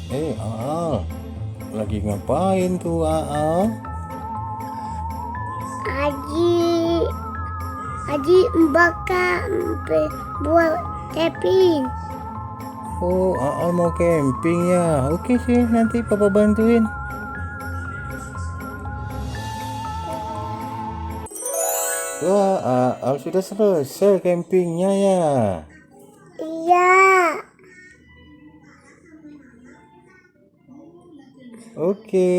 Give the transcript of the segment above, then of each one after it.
Aal, lagi ngapain tuh Aal? Aji, Aji bakal buat camping. Oh, Aal mau camping ya? Oke sih, nanti papa bantuin. Wah, Aal sudah selesai campingnya ya? Iya, Oke,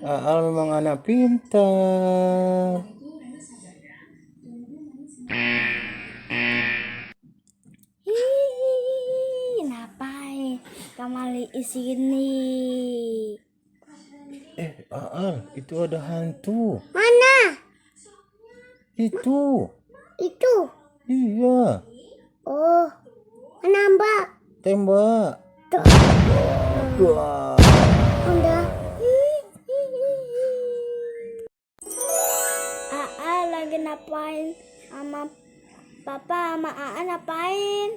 Aal memang anak pintar. hihihi, ngapain kamali di sini? Aal, itu ada hantu. Mana? Itu, Itu. iya, Oh, mana Mbak? tembak. Tuh, Wah. udah. Aa lagi ngapain sama papa sama Aa ngapain?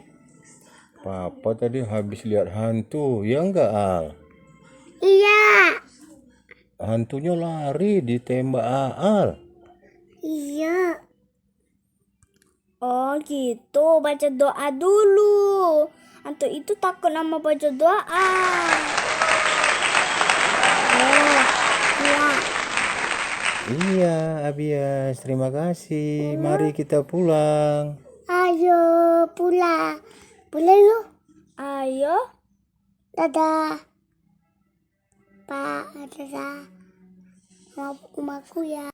Papa tadi habis lihat hantu, ya enggak Al? Iya, Hantunya lari ditembak Al. iya. Oh gitu, baca doa dulu. Hantu itu takut sama baca doa. Oh, iya. Iya, Abias, terima kasih. Mari kita pulang. Ayo pulang. Boleh yuk? Ayo. Dadah. Pak, dadah. Mau rumahku ya.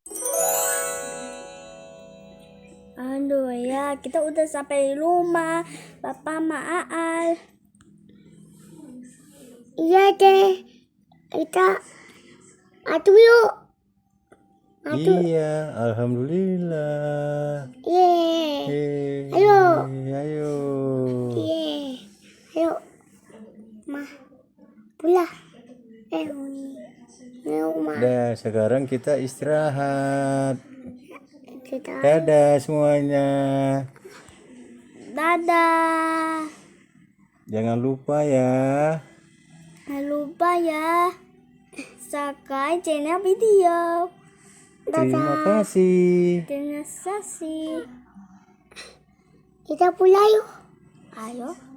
Aduh ya, kita udah sampai di rumah. Bapak sama Aal. Iya deh. Kita adu yuk. Adu. Iya, alhamdulillah. Yeay. Ayo. Ayo. Yeay. Ayo. Mah. Pulang. Rumah. Dah, sekarang kita istirahat. Kita. Dadah semuanya. Dadah. Jangan lupa ya. Jangan lupa ya. Subscribe channel video. Terima kasih. Terima kasih. Kita pulang yuk. Ayo.